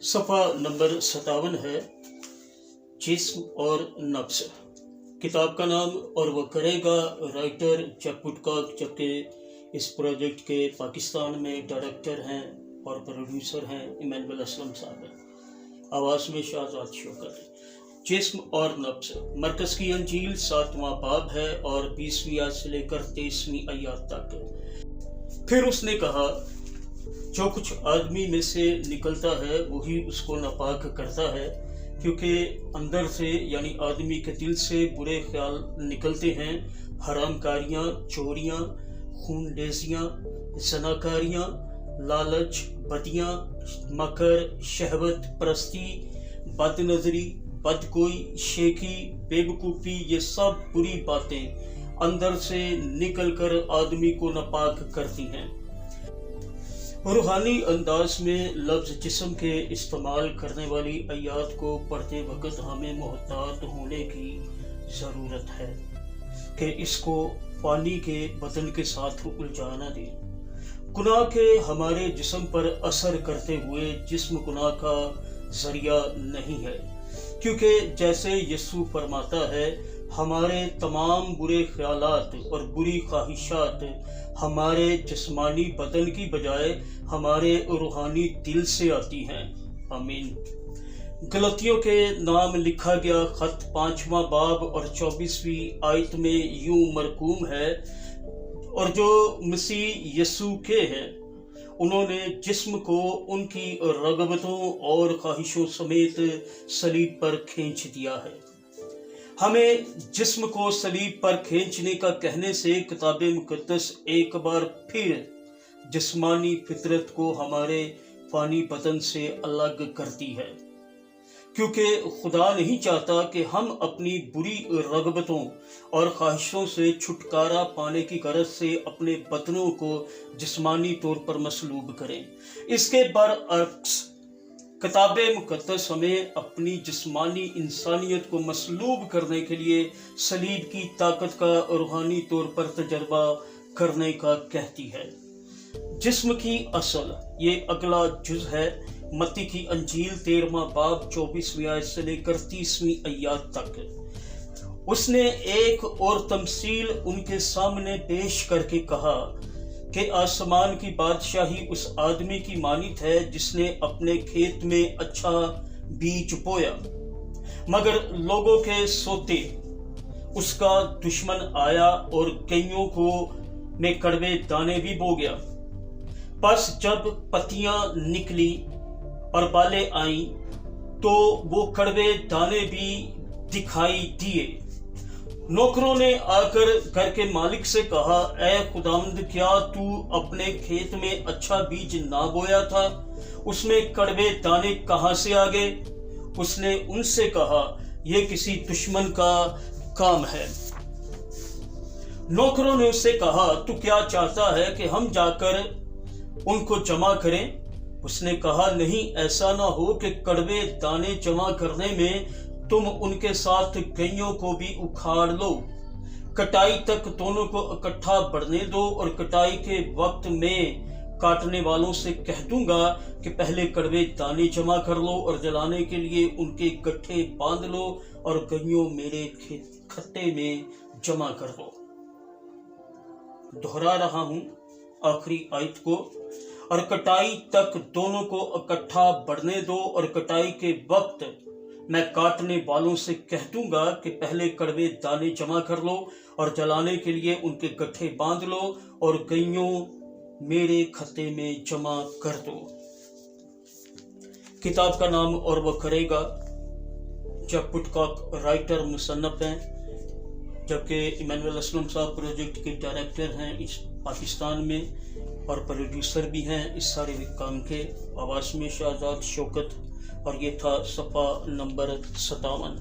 सफ़ा नंबर 57 है, जिस्म और नफ्स। किताब का नाम और वो करेगा राइटर जैक वुडकॉक, जबकि इस प्रोजेक्ट के पाकिस्तान में डायरेक्टर हैं और प्रोड्यूसर हैं इमैनुअल असलम साहब। आवाज़ में शाहजाद शौकत। जिस्म और नफ्स मरकज़ की अंजील 7वां बाब है और 20वीं आयत से लेकर 23वीं आयत तक। फिर उसने कहा, जो कुछ आदमी में से निकलता है वही उसको नापाक करता है, क्योंकि अंदर से यानी आदमी के दिल से बुरे ख्याल निकलते हैं, हरामकारियाँ, चोरियाँ, खूनरेज़ियाँ, ज़नाकारियाँ, लालच, बदियाँ, मकर, शहवत परस्ती, बदनज़री, बदगोई, शेखी, बेवकूफ़ी, ये सब बुरी बातें अंदर से निकलकर आदमी को नापाक करती हैं। रूहानी अंदाज में लफ्ज़ जिस्म के इस्तेमाल करने वाली आयत को पढ़ते वक्त हमें मोहतात होने की ज़रूरत है कि इसको पानी के बदन के साथ उलझा न दें। गुनाह के हमारे जिस्म पर असर करते हुए जिस्म गुनाह का ज़रिया नहीं है, क्योंकि जैसे यीशु फरमाता है, हमारे तमाम बुरे ख्यालात और बुरी ख्वाहिशात हमारे जिस्मानी बदन की बजाय हमारे रूहानी दिल से आती हैं। आमीन। गलतियों के नाम लिखा गया ख़त 5वां बाब और 24वीं आयत में यूं मरकूम है, और जो मसीह यीशु के हैं उन्होंने जिस्म को उनकी रग़बतों और ख्वाहिशों समेत सलीब पर खींच दिया है। हमें जिस्म को सलीब पर खींचने का कहने से किताब मुक़द्दस एक बार फिर जिस्मानी फितरत को हमारे फ़ानी बदन से अलग करती है, क्योंकि खुदा नहीं चाहता कि हम अपनी बुरी रग़बतों और ख्वाहिशों से छुटकारा पाने की गरज से अपने बदनों को जिस्मानी तौर पर मसलूब करें। इसके बरअक्स किताब मुक़द्दस हमें अपनी जिस्मानी इंसानियत को मसलूब करने के लिए सलीब की ताकत का रूहानी तौर पर तजर्बा करने का कहती है। जिस्म की असल ये अगला जुज़ है, मत्ती की अंजील 13वां बाब 24वीं आयत से लेकर 30वीं आयत तक। उसने एक और तमसील उनके सामने पेश करके कहा कि आसमान की बादशाही उस आदमी की मानित है जिसने अपने खेत में अच्छा बीज बोया, मगर लोगों के सोते उसका दुश्मन आया और कईयों को में कड़वे दाने भी बो गया। बस जब पत्तियां निकली और बालें आईं तो वो कड़वे दाने भी दिखाई दिए। नौकरों ने आकर घर के मालिक से कहा, ऐ खुदावंद, क्या तू अपने खेत में अच्छा बीज ना बोया था? उसमें कड़वे दाने कहां से आ गए? उसने उनसे कहा, यह किसी दुश्मन का काम है। नौकरों ने उससे कहा, तू क्या चाहता है कि हम जाकर उनको जमा करें? उसने कहा, नहीं, ऐसा ना हो कि कड़वे दाने जमा करने में तुम उनके साथ कईयों को भी उखाड़ लो। कटाई तक दोनों को इकट्ठा बढ़ने दो, और कटाई के वक्त में काटने वालों से कह दूंगा कि पहले कड़वे दाने जमा कर लो और जलाने के लिए उनके गट्ठे बांध लो, और कईयों मेरे खत्ते में जमा कर दो। दोहरा रहा हूं आखिरी आयत को, और कटाई तक दोनों को इकट्ठा बढ़ने दो, और कटाई के वक्त मैं काटने वालों से कह दूंगा कि पहले कड़वे दाने जमा कर लो और जलाने के लिए उनके गट्ठे बांध लो, और कईयों मेरे खत्ते में जमा कर दो। किताब का नाम और वो करेगा जैक वुडकॉक राइटर मुसन्नफ हैं, जबकि इमैनुअल असलम साहब प्रोजेक्ट के डायरेक्टर हैं इस पाकिस्तान में और प्रोड्यूसर भी हैं इस सारे काम के। आवाज़ में शाहजाद शौकत, और ये था सफ़ा नंबर 57।